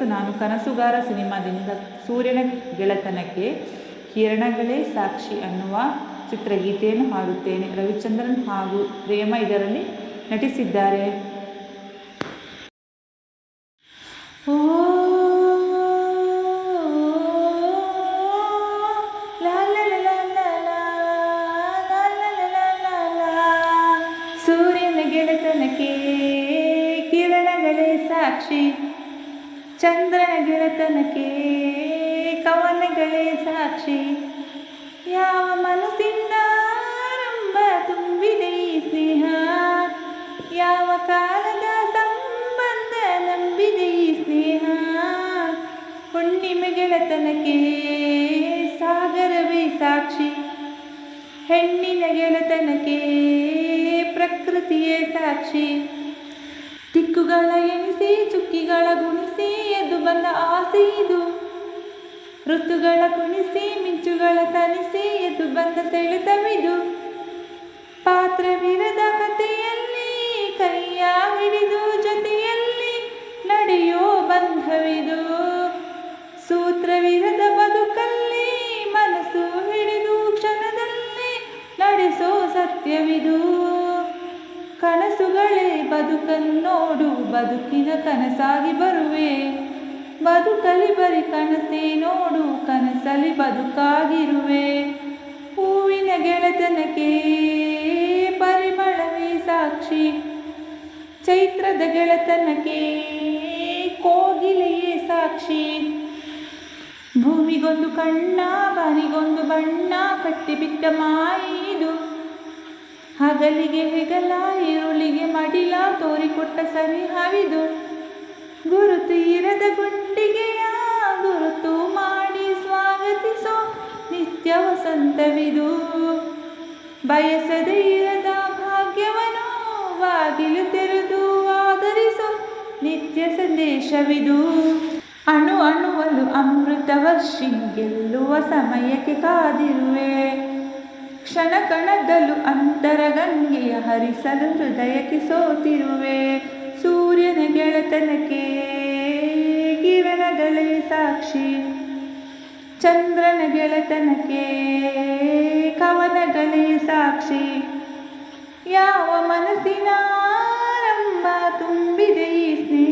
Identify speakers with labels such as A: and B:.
A: ಇವತ್ತು ನಾನು ಕನಸುಗಾರ ಸಿನಿಮಾದಿಂದ ಸೂರ್ಯನ ಗೆಳೆತನಕ್ಕೆ ಕಿರಣಗಳೇ ಸಾಕ್ಷಿ ಅನ್ನುವ ಚಿತ್ರಗೀತೆಯನ್ನು ಹಾಡುತ್ತೇನೆ. ರವಿಚಂದ್ರನ್ ಹಾಗೂ ಪ್ರೇಮ ಇದರಲ್ಲಿ ನಟಿಸಿದ್ದಾರೆ. ಓ ಸೂರ್ಯನ ಗೆಳೆತನಕ್ಕೆ ಕಿರಣಗಳೇ ಸಾಕ್ಷಿ, ಚಂದ್ರನ ಗೆಳೆತನಕ್ಕೆ ಕವನಗಳೇ ಸಾಕ್ಷಿ. ಯಾವ ಮನಸ್ಸಿಂದ ಆರಂಭ ತುಂಬಿದೆ ಈ ಸ್ನೇಹ, ಯಾವ ಕಾಲದ ಸಂಬಂಧ ನಂಬಿದೆ ಈ ಸ್ನೇಹ. ಹುಣ್ಣಿಮೆ ಗೆಳೆತನಕ್ಕೆ ಸಾಗರವೇ ಸಾಕ್ಷಿ, ಹೆಣ್ಣಿನ ಗೆಳೆತನಕ್ಕೆ ಪ್ರಕೃತಿಯೇ ಸಾಕ್ಷಿ. ದಿಕ್ಕುಗಳ ಎಣಿಸಿ ಚುಕ್ಕಿಗಳ ಗುಣಿಸಿ ಎದ್ದು ಬಂದ ಆಸೆ ಇದು, ಋತುಗಳ ಕುಣಿಸಿ ಮಿಂಚುಗಳ ತನಿಸಿ ಎದ್ದು ಬಂದ ಸೆಳೆತವಿದು. ಪಾತ್ರವಿರದ ಕಥೆಯಲ್ಲಿ ಕೈಯ ಹಿಡಿದು ಜೊತೆಯಲ್ಲಿ ನಡೆಯೋ ಬಂಧವಿದು, ಸೂತ್ರವಿರದ ಬದುಕಲ್ಲಿ ಮನಸ್ಸು ಹಿಡಿದು ಕ್ಷಣದಲ್ಲಿ ನಡೆಸೋ ಸತ್ಯವಿದು. ಕನಸುಗಳೇ ಬದುಕನ್ನೋಡು, ಬದುಕಿನ ಕನಸಾಗಿ ಬರುವೆ, ಬದುಕಲಿ ಬರಿ ಕನಸೇ ನೋಡು, ಕನಸಲಿ ಬದುಕಾಗಿರುವೆ. ಹೂವಿನ ಗೆಳೆತನಕ್ಕೆ ಪರಿಮಳವೇ ಸಾಕ್ಷಿ, ಚೈತ್ರದ ಗೆಳೆತನಕ್ಕೆ ಕೋಗಿಲೆಯೇ ಸಾಕ್ಷಿ. ಭೂಮಿಗೊಂದು ಕಣ್ಣ ಬಾನಿಗೊಂದು ಬಣ್ಣ ಕಟ್ಟಿಬಿಟ್ಟ ಮಾಯಿದು, ಹಗಲಿಗೆ ಹೆಗಲ ಈರುಳಿಗೆ ಮಡಿಲ ತೋರಿಕೊಟ್ಟ ಸನಿಹವಿದು. ಗುರುತು ಇರದ ಗುಂಡಿಗೆಯ ಗುರುತು ಮಾಡಿ ಸ್ವಾಗತಿಸೋ ನಿತ್ಯ ವಸಂತವಿದು. ಬಯಸದೆ ಇರದ ಭಾಗ್ಯವನು ಬಾಗಿಲು ತೆರೆದು ಆದರಿಸೋ ನಿತ್ಯ ಸಂದೇಶವಿದು. ಅಣು ಅಣುವಲು ಅಮೃತ ವರ್ಷಿ ಗೆಲ್ಲುವ ಸಮಯಕ್ಕೆ ಕಾದಿರುವೆ, ಕ್ಷಣ ಕಣದಲ್ಲೂ ಅಂತರಗಂಗೆಯ ಹರಿಸಲು ಹೃದಯಕ್ಕೆ ಸೋತಿರುವೆ. ಸೂರ್ಯನ ಗೆಳೆತನಕ್ಕೆ ಕಿರಣಗಳೇ ಸಾಕ್ಷಿ, ಚಂದ್ರನ ಗೆಳೆತನಕ್ಕೆ ಕವನಗಳೇ ಸಾಕ್ಷಿ. ಯಾವ ಮನಸ್ಸಿನ ಆರಂಭ ತುಂಬಿದೆ ಈ ಸ್ನೇಹ,